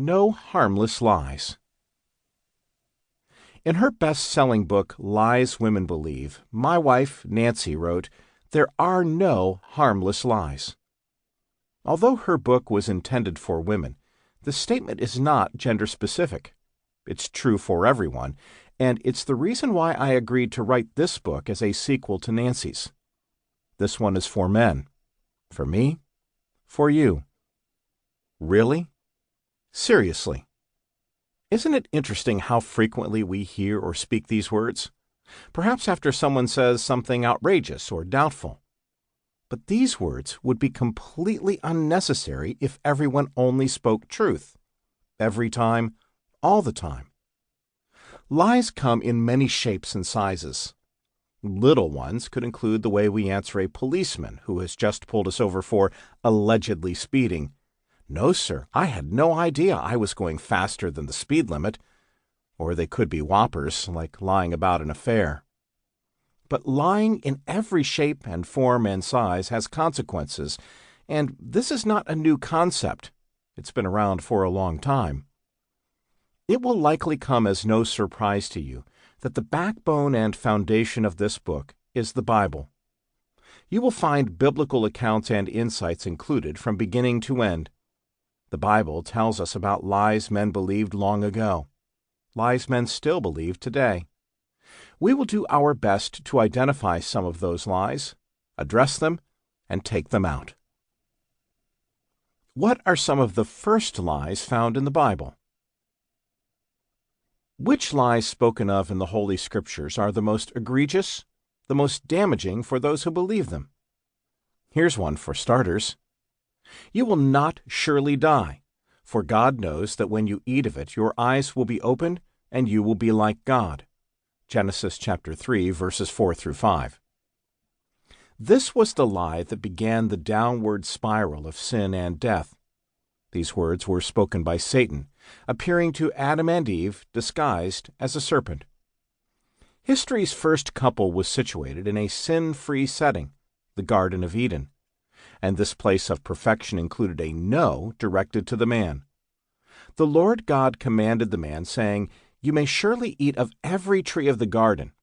No harmless lies. In her best-selling book, Lies Women Believe, my wife, Nancy, wrote, "There are no harmless lies." Although her book was intended for women, the statement is not gender-specific. It's true for everyone, and it's the reason why I agreed to write this book as a sequel to Nancy's. This one is for men. For me. For you. Really? Seriously. Isn't it interesting how frequently we hear or speak these words? Perhaps after someone says something outrageous or doubtful. But these words would be completely unnecessary if everyone only spoke truth. Every time, all the time. Lies come in many shapes and sizes. Little ones could include the way we answer a policeman who has just pulled us over for allegedly speeding. "No, sir, I had no idea I was going faster than the speed limit." Or they could be whoppers, like lying about an affair. But lying in every shape and form and size has consequences, and this is not a new concept. It's been around for a long time. It will likely come as no surprise to you that the backbone and foundation of this book is the Bible. You will find biblical accounts and insights included from beginning to end. The Bible tells us about lies men believed long ago, lies men still believe today. We will do our best to identify some of those lies, address them, and take them out. What are some of the first lies found in the Bible? Which lies spoken of in the Holy Scriptures are the most egregious, the most damaging for those who believe them? Here's one for starters. You will not surely die, for God knows that when you eat of it, your eyes will be opened and you will be like God. Genesis chapter 3, verses 4 through 5. This was the lie that began the downward spiral of sin and death. These words were spoken by Satan, appearing to Adam and Eve disguised as a serpent. History's first couple was situated in a sin-free setting, the Garden of Eden, and this place of perfection included a no directed to the man. The Lord God commanded the man, saying, "You may surely eat of every tree of the garden,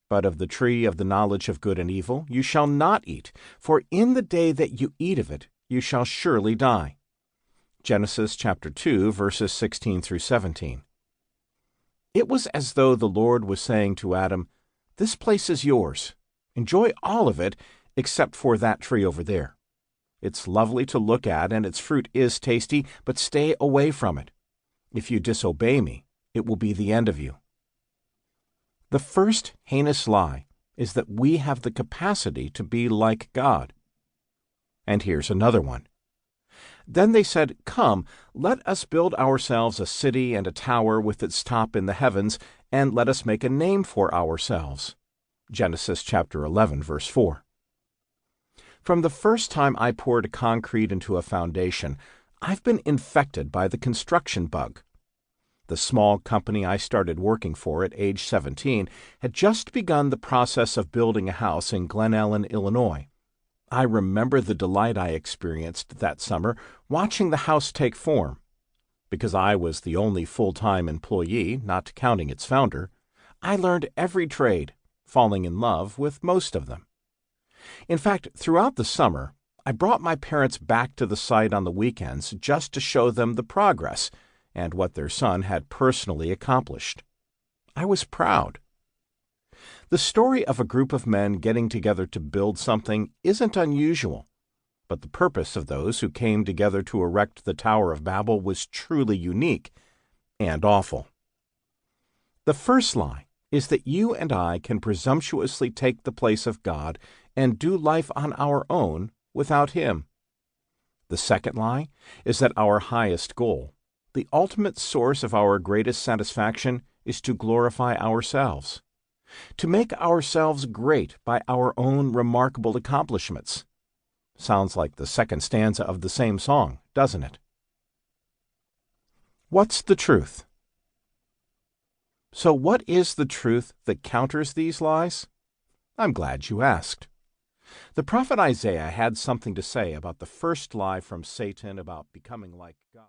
but of the tree of the knowledge of good and evil you shall not eat, for in the day that you eat of it you shall surely die." Genesis chapter 2, verses 16 through 17. It was as though the Lord was saying to Adam, "This place is yours. Enjoy all of it except for that tree over there. It's lovely to look at and its fruit is tasty, but stay away from it. If you disobey me, it will be the end of you." The first heinous lie is that we have the capacity to be like God. And here's another one. Then they said, "Come, let us build ourselves a city and a tower with its top in the heavens, and let us make a name for ourselves." Genesis chapter 11, verse 4. From the first time I poured concrete into a foundation, I've been infected by the construction bug. The small company I started working for at age 17 had just begun the process of building a house in Glen Ellen, Illinois. I remember the delight I experienced that summer watching the house take form. Because I was the only full-time employee, not counting its founder, I learned every trade, falling in love with most of them. In fact, throughout the summer, I brought my parents back to the site on the weekends just to show them the progress and what their son had personally accomplished. I was proud. The story of a group of men getting together to build something isn't unusual, but the purpose of those who came together to erect the Tower of Babel was truly unique and awful. The first lie is that you and I can presumptuously take the place of God and do life on our own without Him. The second lie is that our highest goal, the ultimate source of our greatest satisfaction, is to glorify ourselves, to make ourselves great by our own remarkable accomplishments. Sounds like the second stanza of the same song, doesn't it? What's the truth? So what is the truth that counters these lies? I'm glad you asked. The prophet Isaiah had something to say about the first lie from Satan about becoming like God.